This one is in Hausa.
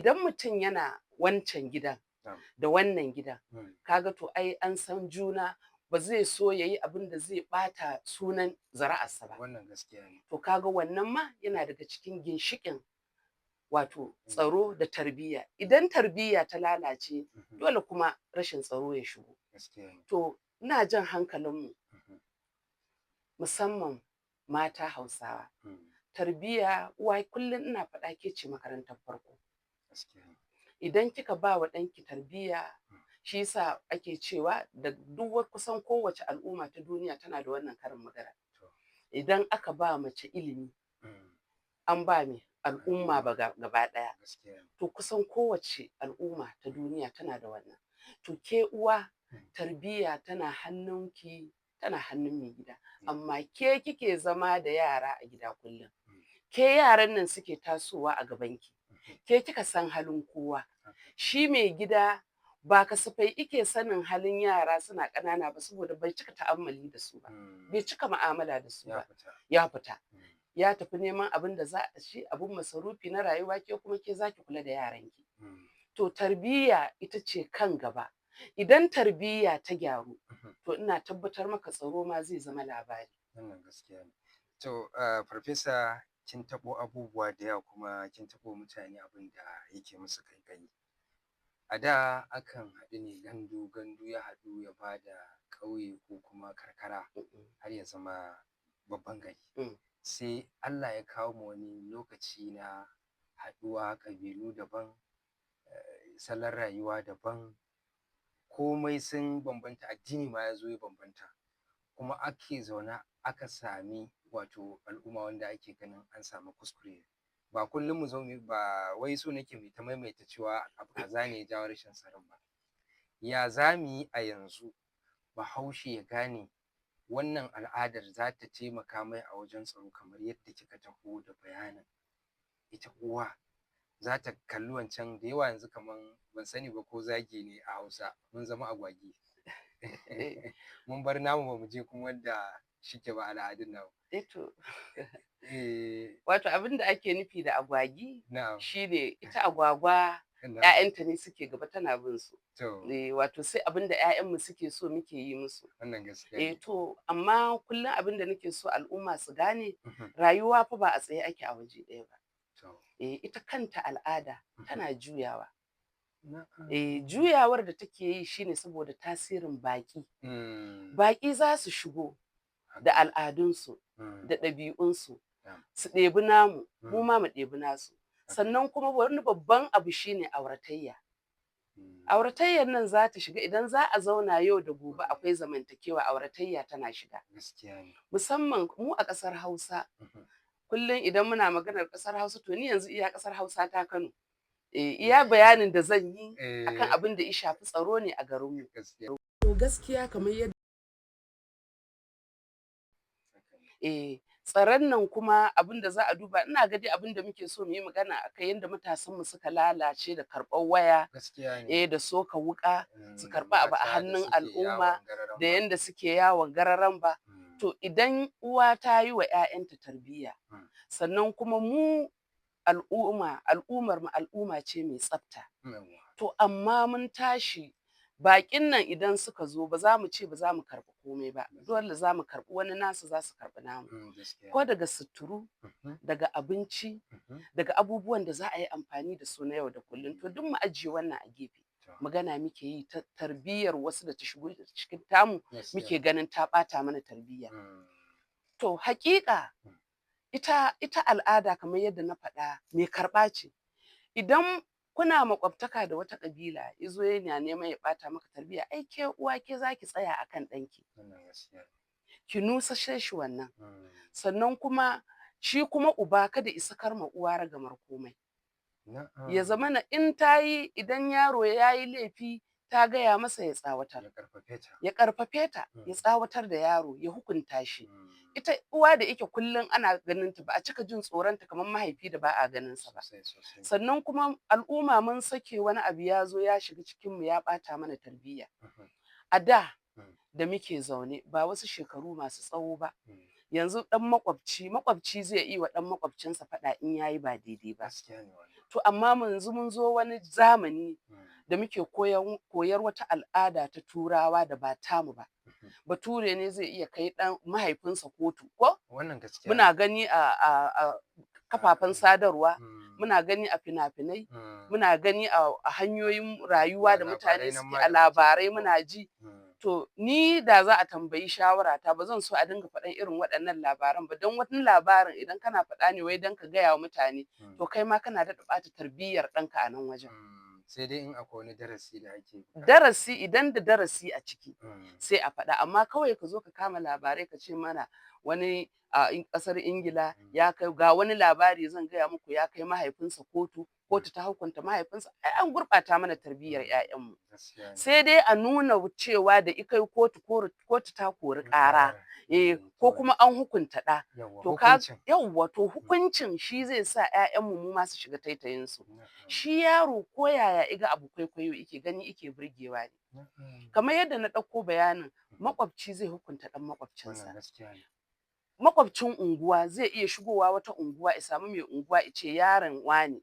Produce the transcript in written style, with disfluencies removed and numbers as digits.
idan mutum yana wancan gidan da wannan gidan, kaga to ai an san juna, ba zai so yayi abin da zai bata sunan zuri'arsa ba. Wannan gaskiya ne. To kaga wannan ma yana daga cikin ginshiƙin wato tsaro da tarbiyya. Idan tarbiyya ta lalace, dole kuma rashin tsaro ya shigo. Gaskiya ne. To ina jan hankalinmu, musamman mata Hausawa. Tarbiyya, uwa kullum ina faɗa ke ce makarantar farko. Gaskiya ne. Idan kika ba wa ɗanki tarbiyya, shi yasa ake cewa da duk kusan kowace al'umma ta duniya tana da wannan karin magana. Idan aka ba mace ilimi, an ba mai al'umma gaba ɗaya. Gaskiya ne. To kusan kowace al'umma ta duniya tana da wannan. To ke uwa, tarbiyya tana hannunki, tana hannun mai gida. Amma ke kike zama da yara a gida kullum. Ke yaran nan suke tasowa a gabanki. Ke kika san halin kowa. Shi mai gida ba kasafai ike sanin halin yara suna ƙanana ba, saboda bai cika ta'ammali da su ba. Bai cika mu'amala da su ba. Ya fita. Ya tafi neman abin da za a ci, abin masarufi na rayuwa, ke kuma ke zaki kula da yaranki. To tarbiyya ita ce kan gaba. Idan tarbiyya ta gyaru, to ina tabbatar maka tsaro ma zai zama labari. Wannan gaskiya ne. To, Farfesa, kin taɓo abubuwa da yawa, kuma kin taɓo mutane abin da yake musu kaikayi. A da akan haɗu ne, gandu ya haɗu ya ba da ƙauye ko kuma karkara har ya zama babban gari. Sai Allah ya kawo mu wani lokaci na haɗuwa ƙabilu daban, salon rayuwa daban, komai sun bambanta, addini ma ya zo ya bambanta, kuma ake zaune aka sami wato al'umma wanda ake ganin an samu kuskure. Ba kullum mu zo ba wai so nake mu ta maimaita cewa abu kaza ne ya jawo rashin tsaron ba. Ya za mu yi a yanzu Bahaushe ya gane wannan al'adar za ta taimaka mai a wajen tsaro, kamar yadda kika taho da bayanin ita uwa za ta kalli wancan da yawa. Yanzu kaman ban sani ba ko zagi ne a Hausa, mun zama agwagi. Mun bar namu ba mu je kuma wanda shike ba al'adun namu. Wato abin da ake nufi da agwagi shine ita agwagwa Na'am. ‘ya'yanta ne suke gaba tana bin su. To, Wato sai abin da ‘ya'yanmu suke so muke yi musu. wannan gaskiya ne. To amma kullum abin da nake so al'umma su gane, rayuwa fa ba a tsaye ake a waje ɗaya ba. To, Ita kanta al'ada tana juyawa. na'am. Juyawar da take yi shine saboda tasirin baƙi. Baƙi za su shigo da al'adunsu da ɗabi'unsu, su ɗebi namu, mu ma mu ɗebi nasu. Sannan kuma wani babban abu shine auratayya. Auratayyar nan za ta shiga idan za a zauna yau da gobe, akwai zamantakewa, auratayya tana shiga. Gaskiya ne. Musamman mu a ƙasar Hausa, kullum idan muna maganar ƙasar Hausa, to ni yanzu iya ƙasar Hausa ta Kano. Iya bayanin da zan yi akan abin da ya shafi tsaro ne a garinmu. To gaskiya kamar yadda tsaron nan kuma abin da za a duba, ina ga dai abin da muke so mu yi magana akai, yadda matasanmu suka lalace da karɓar waya, da soka wuƙa, su karɓi abu a hannun al'umma, da yadda suke yawon gararan ba. To idan uwa ta yi wa 'ya'yanta tarbiyya, sannan kuma mu al'ummar mu al'umma ce mai tsafta. To amma mun tashi, baƙin nan idan suka zo ba za mu ce ba za mu karɓi komai ba, dole za mu karɓi wani nasu, za su karɓi namu. Ko daga suturu, daga abinci, daga abubuwan da za a yi amfani da su na yau da kullum. To duk mu ajiye wannan a gefe. Magana muke yi ta tarbiyyar wasu da ta shigo cikin tamu, muke ganin ta ɓata mana tarbiyya. To haƙiƙa ita al'ada kamar yadda na faɗa mai karɓa ce. Idan kuna makwabtaka da wata ƙabila, yazo yana neman ya ɓata maka tarbiyya, ai ke uwa ke zaki tsaya akan ɗanki, ki nusashe shi wannan. Sannan kuma shi kuma uba kada isa karma uwa ragamar komai. Ya zamana in tayi, idan yaro ya yi laifi, ta gaya masa ya tsawatar, ya ƙarfafe ta, ya tsawatar da yaro, ya hukunta shi. Ita uwa da yake kullum ana ganin ta, ba a cika jin tsoronta kamar mahaifi da ba a ganin sa ba. Sannan kuma al'umma mun sake wani abu ya zo ya shiga cikin mu, ya ɓata mana tarbiyya. A da muke zaune, ba wasu shekaru masu tsawo ba, yanzu ɗan makwabci zai iya wa ɗan makwabcinsa faɗa in yayi ba daidai ba. to amma yanzu mun zo wani zamani da muke koyar wata al'ada ta turawa da ba tamu ba. Bature ne zai iya kai dan mahaifinsa kotu ko wannan gaskiya muna gani a kafafen sadarwa, muna gani a fina-finai, muna gani a hanyoyin rayuwa da mutane suke a labarai muna ji. To ni da za a tambayi shawara ta ba zan so a dinga faɗan irin waɗannan labaran ba, don wani labarin idan kana faɗa ne wai don ka gaya wa mutane to kai ma kana da ɓata tarbiyyar ɗanka a nan wajen. sai dai in akwai wani darasi da ake darasi, idan da darasi a ciki sai a faɗa, amma kawai ka zo ka kama labarai ka ce mana wani a ƙasar Ingila ya kai ga wani labari zan gaya muku ya kai mahaifinsa kotu ta hukunta mahaifinsa, ai an gurɓata mana tarbiyyar 'ya'yanmu. Sai dai a nuna cewa da ikai kotu ta kori ƙara ko kuma an hukunta ɗa. To yawwa to hukuncin shi zai sa 'ya'yanmu mu ma su shiga taitayinsu. Shi yaro ko yaya iga abu kwaikwayo ike gani ike burgewa ne. Kamar yadda na ɗauko bayanin makwabci zai hukunta ɗan makwabcinsa. Makwabcin unguwa zai iya shigowa wata unguwa ya samu mai unguwa ya ce yaron wane